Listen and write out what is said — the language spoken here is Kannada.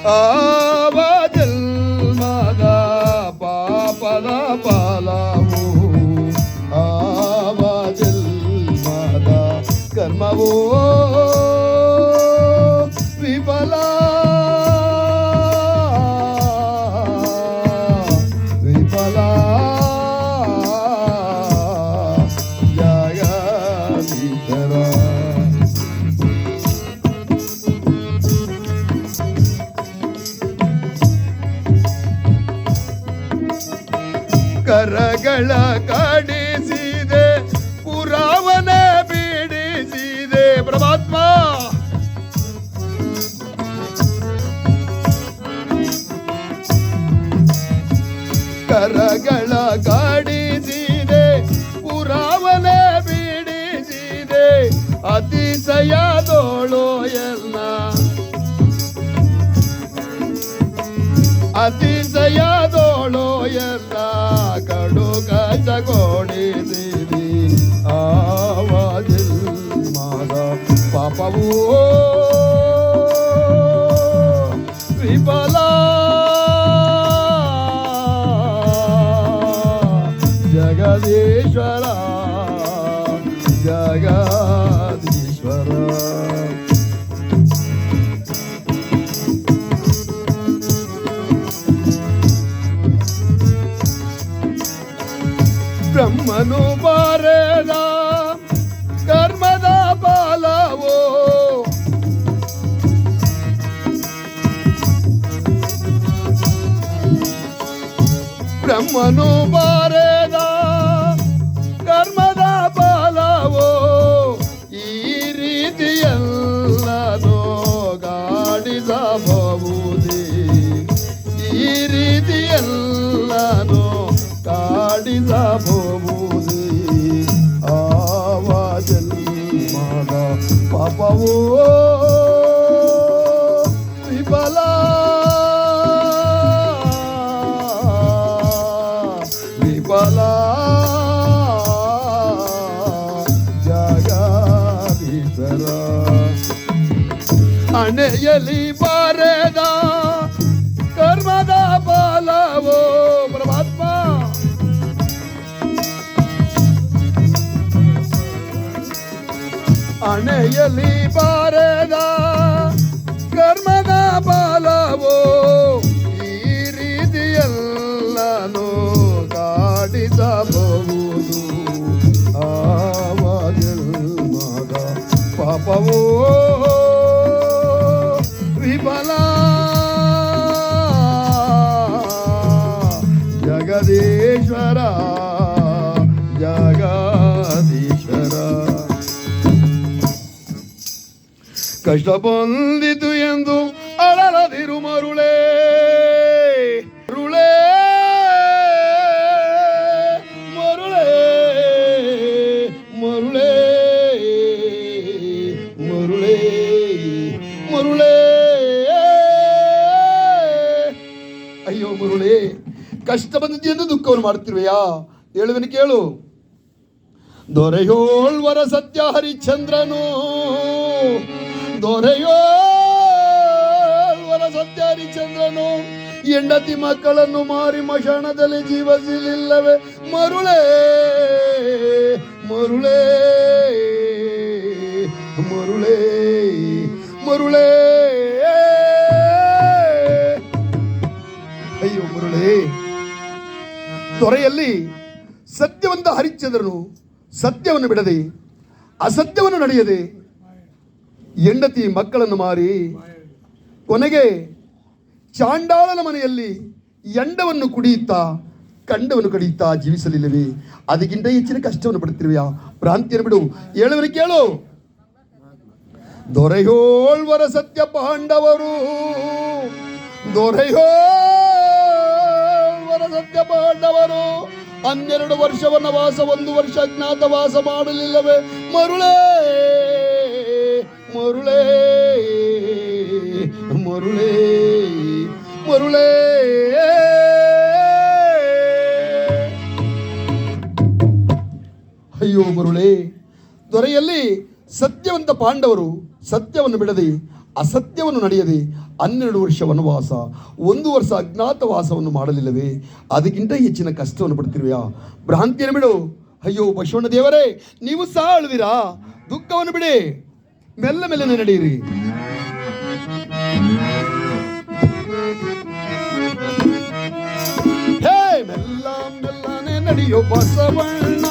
ಆವ ಜನ್ಮದ ಪಾಪದ ಫಲವು ಆವ ಜನ್ಮದ ಕರ್ಮವೋ ವಿಫಲ ವಿಫಲ ಜಗದೀಶ್ವರ. ಕರಗಳ ಕಾಡಿಸಿದೆ ಪುರಾವನ ಬಿಡಿಸಿದೆ ಪರಮಾತ್ಮ. ಕರಗಳ ಕಾಡಿಸಿದೆ ಪುರಾವನ ಬಿಡಿಸಿದೆ ಅತಿಶಯದೋಳು ಎಲ್ಲ ಅತಿಶಯದೋಳು ಎಲ್ಲ ಕಡು ಕಷ್ಟಗೊಳಿಸಿದಿ ಆವಾಜಿಲ್ಮಾದ ಪಾಪವೂ ವಿಫಲ ಜಗದೀಶ್ವರ ಜಗದೀಶ್ವರ. ಬ್ರಹ್ಮನು ಬಾರದ ಕರ್ಮದ ಫಲವೋ ಬ್ರಹ್ಮನು ಬಾರದ ಕರ್ಮದ ಫಲವೋ ಈ ರೀತಿಯಲ್ಲನೋ ಗಾಡಿಸಬಹುದೇ ಈ ರೀತಿಯಲ್ಲನೋ ಕಾಡಿಸಬಹುದೇ ಆವ ಜನ್ಮದ ಪಾಪವೋ ವಿಫಲ ವಿಫಲ ಜಗದೀಶ್ವರ. ಹಣೆಯಲ್ಲಿ ಬಾರದ ಕರ್ಮದ ಫಲವೋ ಪರಮಾತ್ಮ ಹಣೆಯಲ್ಲಿ ಬಾರದ ಕರ್ಮದ ಫಲವೋ ಈ ರೀತಿಯಲ್ಲನೋ ಕಾಡಿಸಬಹುದು ಆವ ಜನ್ಮದ ಪಾಪವೋ ವಿಫಲ ಜಗದೀಶ್ವರ ಜಗದೀಶ್ವರ. ಕಷ್ಟ ಬಂದಿತು ಎಂದು ಅಳಲದಿರು ಮರುಳೇ ಮರುಳೇ ಮರುಳೇ ಮರುಳೇ ಮರುಳೇ ಮರುಳೇ. ಅಯ್ಯೋ ಮರುಳೇ, ಕಷ್ಟ ಬಂದಿದ್ದು ಎಂದು ದುಃಖವನ್ನು ಮಾಡುತ್ತಿರುವೆಯಾ? ಹೇಳುವೆನು ಕೇಳು. ದೊರೆಯೋಳ್ವರ ಸತ್ಯ ಹರಿಶ್ಚಂದ್ರನು ದೊರೆಯೋಳ್ವರ ಸತ್ಯ ಹರಿಶ್ಚಂದ್ರನು ಹೆಂಡತಿ ಮಕ್ಕಳನ್ನು ಮಾರಿ ಮಶಾಣದಲ್ಲಿ ಜೀವಿಸಲಿಲ್ಲವೇ ಮರುಳೇ ಮರುಳೇ ಮರುಳೇ ಮರುಳೇ. ಅಯ್ಯೋ ಮರುಳೇ, ದೊರೆಯಲ್ಲಿ ಸತ್ಯವಂತ ಹರಿಶ್ಚಂದ್ರನು ಸತ್ಯವನ್ನು ಬಿಡದೆ ಅಸತ್ಯವನ್ನು ನಡೆಯದೆ ಹೆಂಡತಿ ಮಕ್ಕಳನ್ನು ಮಾರಿ ಕೊನೆಗೆ ಚಾಂಡಾಳನ ಮನೆಯಲ್ಲಿ ಎಂಡವನ್ನು ಕುಡಿಯುತ್ತಾ ಕಂಡವನ್ನು ಕಡಿಯುತ್ತಾ ಜೀವಿಸಲಿಲ್ಲವೇ? ಅದಕ್ಕಿಂತ ಹೆಚ್ಚಿನ ಕಷ್ಟವನ್ನು ಪಡುತ್ತಿರುವೆಯಾ? ಭ್ರಾಂತಿಯನ್ನು ಬಿಡು, ಹೇಳುವನು ಕೇಳು. ದೊರೆಯೋಳ್ವರ ಸತ್ಯ ಪಾಂಡವರು ದೊರೆಯೋಳ್ವರ ಸತ್ಯ ಪಾಂಡವರು 12 ವರ್ಷ ವನವಾಸ 1 ವರ್ಷ ಅಜ್ಞಾತವಾಸ ಮಾಡಲಿಲ್ಲವೇ ಮರುಳೇ ಮರುಳೇ ಮರುಳೇ ಮರುಳೇ. ಅಯ್ಯೋ ಮರುಳೇ, ದೊರೆಯಲ್ಲಿ ಸತ್ಯವಂತ ಪಾಂಡವರು ಸತ್ಯವನ್ನು ಬಿಡದೆ ಅಸತ್ಯವನ್ನು ನಡೆಯದೆ 12 ವರ್ಷ ವನವಾಸ, 1 ವರ್ಷ ಅಜ್ಞಾತವಾಸವನ್ನು ಮಾಡಲಿಲ್ಲವೇ? ಅದಕ್ಕಿಂತ ಹೆಚ್ಚಿನ ಕಷ್ಟವನ್ನು ಪಡ್ತಿರುವೆಯಾ? ಭ್ರಾಂತಿಯನ್ನು ಬಿಡು. ಅಯ್ಯೋ ಬಸವಣ್ಣ ದೇವರೇ, ನೀವು ಸಹ ಅಳುವಿರಾ? ದುಃಖವನ್ನು ಬಿಡಿ, ಮೆಲ್ಲ ಮೆಲ್ಲನೆ ನಡೆಯಿರಿ. ಹೇ ಮೆಲ್ಲ ಮೆಲ್ಲನೆ ನಡೆಯೋ ಬಸವಣ್ಣ,